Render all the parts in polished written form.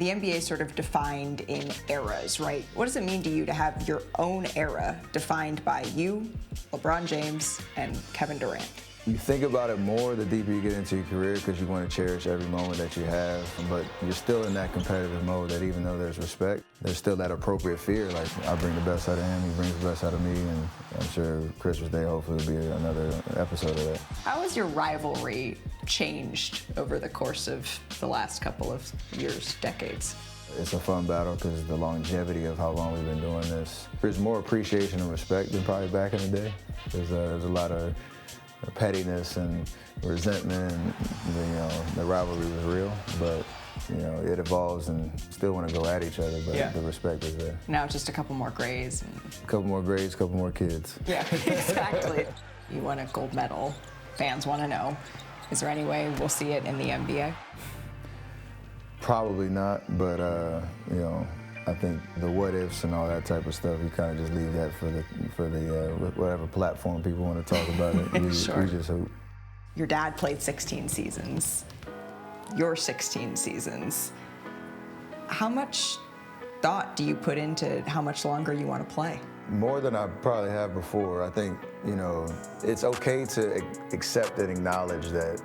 The NBA is sort of defined in eras, right? What does it mean to you to have your own era defined by you, LeBron James, and Kevin Durant? You think about it more the deeper you get into your career because you want to cherish every moment that you have, but you're still in that competitive mode that even though there's respect, there's still that appropriate fear. Like, I bring the best out of him, he brings the best out of me, and I'm sure Christmas Day hopefully will be another episode of that. How has your rivalry changed over the course of the last couple of years, decades? It's a fun battle because of the longevity of how long we've been doing this. There's more appreciation and respect than probably back in the day. There's a lot of pettiness and resentment, and the rivalry was real, but it evolves and still want to go at each other, but the respect is there. Now it's just a couple more grays. A couple more grays, a couple more kids. Yeah, exactly. You won a gold medal. Fans want to know, is there any way we'll see it in the NBA? Probably not, but I think the what ifs and all that type of stuff, you kind of just leave that for the whatever platform people want to talk about it. Sure. We just hope. Your dad played 16 seasons. You're 16 seasons. How much thought do you put into how much longer you want to play? More than I probably have before. I think, it's okay to accept and acknowledge that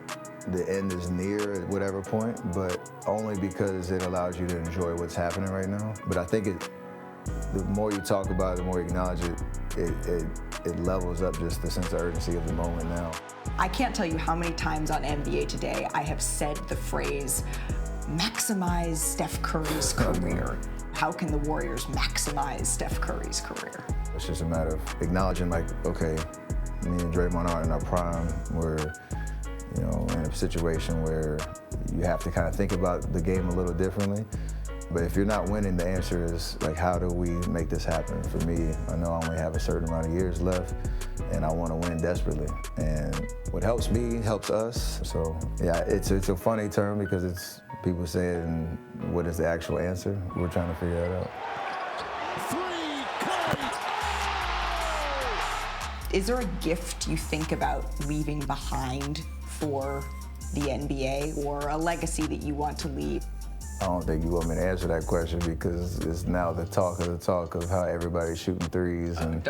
the end is near at whatever point, but only because it allows you to enjoy what's happening right now. But I think the more you talk about it, the more you acknowledge it, it levels up just the sense of urgency of the moment now. I can't tell you how many times on NBA Today I have said the phrase, maximize Steph Curry's career. How can the Warriors maximize Steph Curry's career? It's just a matter of acknowledging, like, okay, me and Draymond are in our prime. We're in a situation where you have to kind of think about the game a little differently. But if you're not winning, the answer is, like, how do we make this happen? For me, I know I only have a certain amount of years left, and I want to win desperately. And what helps me helps us. So, yeah, it's a funny term because people say it, and what is the actual answer? We're trying to figure that out. Is there a gift you think about leaving behind for the NBA, or a legacy that you want to leave? I don't think you want me to answer that question because it's now the talk of how everybody's shooting threes and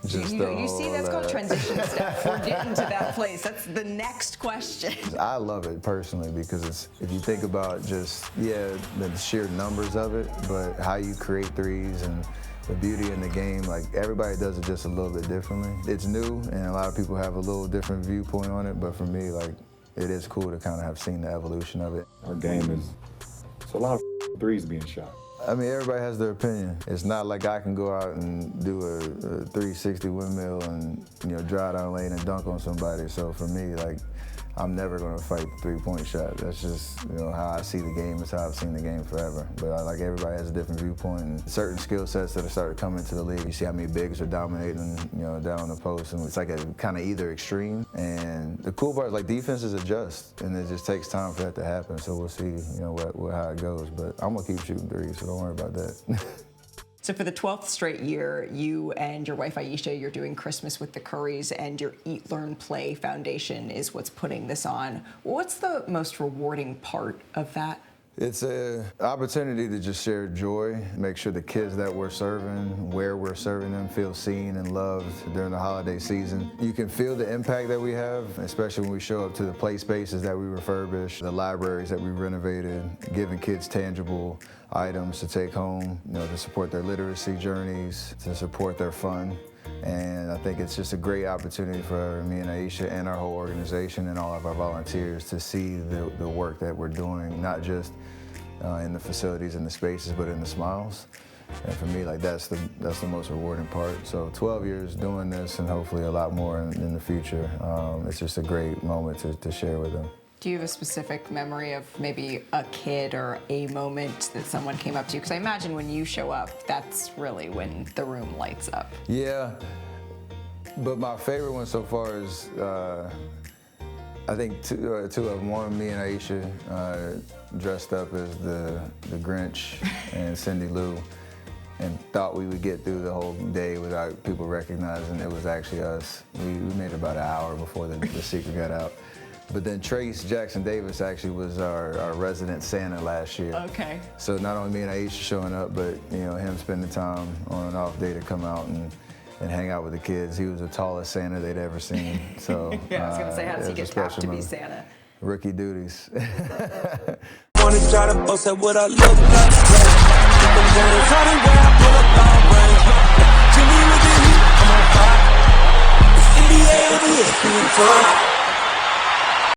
you see, that's called transition stuff. We're getting to that place. That's the next question. I love it personally because if you think about just the sheer numbers of it, but how you create threes and the beauty in the game, like, everybody does it just a little bit differently. It's new, and a lot of people have a little different viewpoint on it, but for me, like, it is cool to kind of have seen the evolution of it. Our game is, it's a lot of threes being shot. I mean, everybody has their opinion. It's not like I can go out and do a 360 windmill and, drive down lane and dunk on somebody. So for me, like, I'm never going to fight the three-point shot. That's just, how I see the game. It's how I've seen the game forever. But everybody has a different viewpoint, and certain skill sets that are starting to come into the league. You see how many bigs are dominating, down the post, and it's like a kind of either extreme. And the cool part is, like, defenses adjust, and it just takes time for that to happen. So we'll see, how it goes. But I'm gonna keep shooting threes, so don't worry about that. So for the 12th straight year, you and your wife Aisha, you're doing Christmas with the Currys, and your Eat, Learn, Play Foundation is what's putting this on. What's the most rewarding part of that? It's an opportunity to just share joy, make sure the kids that we're serving, where we're serving them, feel seen and loved during the holiday season. You can feel the impact that we have, especially when we show up to the play spaces that we refurbish, the libraries that we renovated, giving kids tangible items to take home, to support their literacy journeys, to support their fun. And I think it's just a great opportunity for me and Aisha and our whole organization and all of our volunteers to see the work that we're doing, not just in the facilities and the spaces, but in the smiles. And for me, like, that's the most rewarding part. So 12 years doing this, and hopefully a lot more in the future. It's just a great moment to share with them. Do you have a specific memory of maybe a kid or a moment that someone came up to you? Because I imagine when you show up, that's really when the room lights up. Yeah, but my favorite one so far is, I think two of them. One, me and Aisha dressed up as the Grinch and Cindy Lou, and thought we would get through the whole day without people recognizing it was actually us. We made it about an hour before the secret got out. But then Trace Jackson Davis actually was our resident Santa last year. Okay. So not only me and Aisha showing up, but him spending time on an off day to come out and hang out with the kids. He was the tallest Santa they'd ever seen. So Yeah, I was gonna say, how does he it was get a tapped to special be moment. Santa? Rookie duties. Wanna try to boast at what I look like. Keep them going, try to wear, pull up long range.